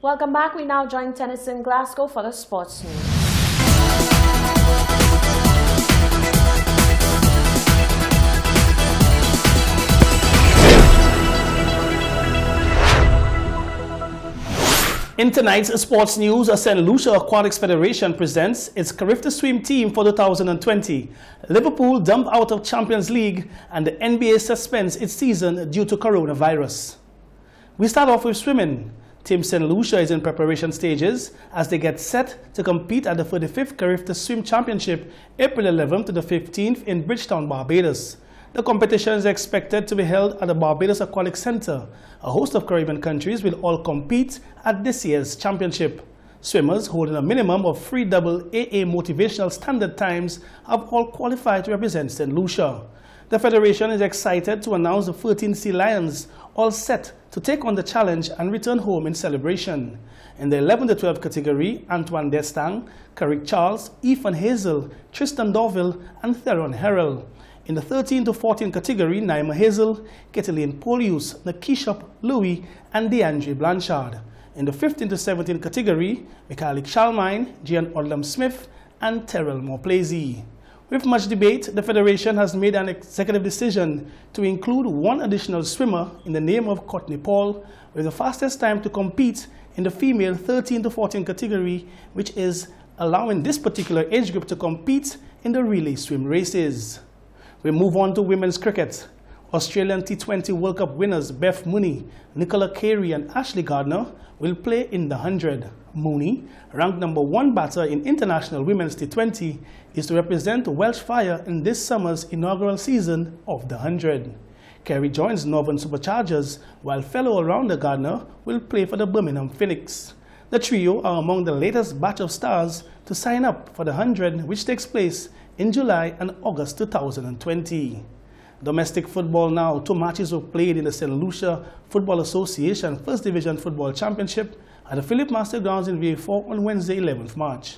Welcome back. We now join Tennyson Glasgow for the sports news. In tonight's sports news, St. Lucia Aquatics Federation presents its Carifta Swim team for 2020. Liverpool dump out of Champions League and the NBA suspends its season due to coronavirus. We start off with swimming. Team St. Lucia is in preparation stages as they get set to compete at the 45th Carifta Swim Championship April 11th to the 15th in Bridgetown, Barbados. The competition is expected to be held at the Barbados Aquatic Center. A host of Caribbean countries will all compete at this year's championship. Swimmers holding a minimum of 3 AA motivational standard times have all qualified to represent St. Lucia. The Federation is excited to announce the 13 Sea Lions all set to take on the challenge and return home in celebration. In the 11 to 12 category, Antoine Destang, Carrick Charles, Ethan Hazel, Tristan Dorville, and Theron Herrell. In the 13 to 14 category, Naima Hazel, Keteline Polius, Nakishop Louis, and DeAndre Blanchard. In the 15 to 17 category, Michaelik Shalmine, Gian Odlam Smith, and Terrell Morplazy. With much debate, the Federation has made an executive decision to include one additional swimmer in the name of Courtney Paul, with the fastest time to compete in the female 13 to 14 category, which is allowing this particular age group to compete in the relay swim races. We move on to women's cricket. Australian T20 World Cup winners Beth Mooney, Nicola Carey and Ashley Gardner will play in the 100. Mooney, ranked #1 batter in international women's T20, is to represent Welsh Fire in this summer's inaugural season of the 100. Carey joins Northern Superchargers, while fellow all-rounder Gardner will play for the Birmingham Phoenix. The trio are among the latest batch of stars to sign up for the 100, which takes place in July and August 2020. Domestic football now. 2 matches were played in the St. Lucia Football Association First Division Football Championship at the Philip Master Grounds in VA4 on Wednesday, 11th March.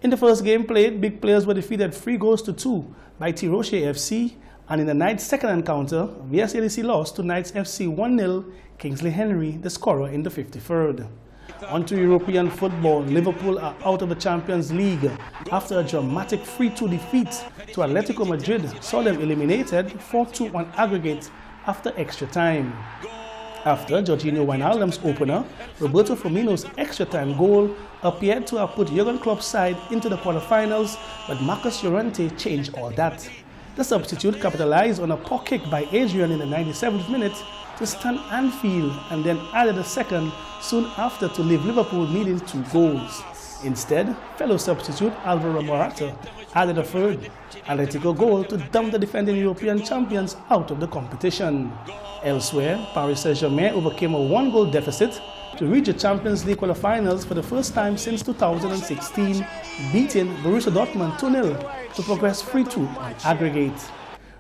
In the first game played, Big Players were defeated 3-2 by T. Roche FC, and in the night's second encounter, VSADC lost to Knights FC 1-0, Kingsley Henry, the scorer in the 53rd. On to European football. Liverpool are out of the Champions League after a dramatic 3-2 defeat to Atletico Madrid saw them eliminated 4-2 on aggregate after extra time. After Jorginho Wijnaldum's opener, Roberto Firmino's extra time goal appeared to have put Jurgen Klopp's side into the quarterfinals, but Marcus Llorente changed all that. The substitute capitalized on a poor kick by Adrian in the 97th minute to stun Anfield and then added a second soon after to leave Liverpool needing 2 goals. Instead, fellow substitute Alvaro Morata added a third Atletico goal to dump the defending European champions out of the competition. Elsewhere, Paris Saint-Germain overcame a 1-goal deficit to reach the Champions League quarterfinals for the first time since 2016, beating Borussia Dortmund 2-0 to progress 3-2 on aggregate.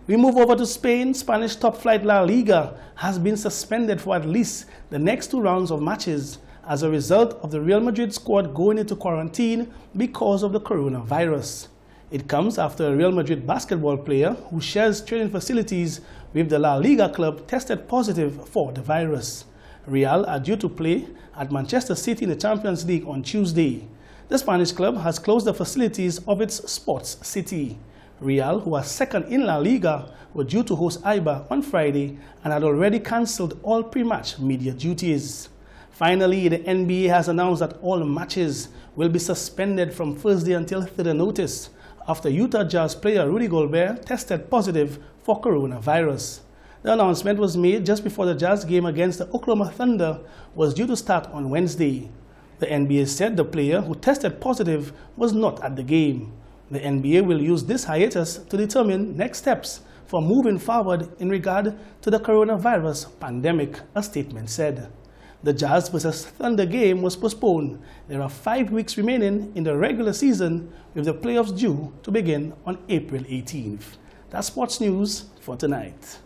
We move over to Spain. Spanish top flight La Liga has been suspended for at least the next 2 rounds of matches as a result of the Real Madrid squad going into quarantine because of the coronavirus. It comes after a Real Madrid basketball player who shares training facilities with the La Liga club tested positive for the virus. Real are due to play at Manchester City in the Champions League on Tuesday. The Spanish club has closed the facilities of its sports city. Real, who are second in La Liga, were due to host Eibar on Friday and had already cancelled all pre-match media duties. Finally, the NBA has announced that all matches will be suspended from Thursday until further notice after Utah Jazz player Rudy Gobert tested positive for coronavirus. The announcement was made just before the Jazz game against the Oklahoma Thunder was due to start on Wednesday. The NBA said the player who tested positive was not at the game. The NBA will use this hiatus to determine next steps for moving forward in regard to the coronavirus pandemic, a statement said. The Jazz vs. Thunder game was postponed. There are 5 weeks remaining in the regular season, with the playoffs due to begin on April 18th. That's sports news for tonight.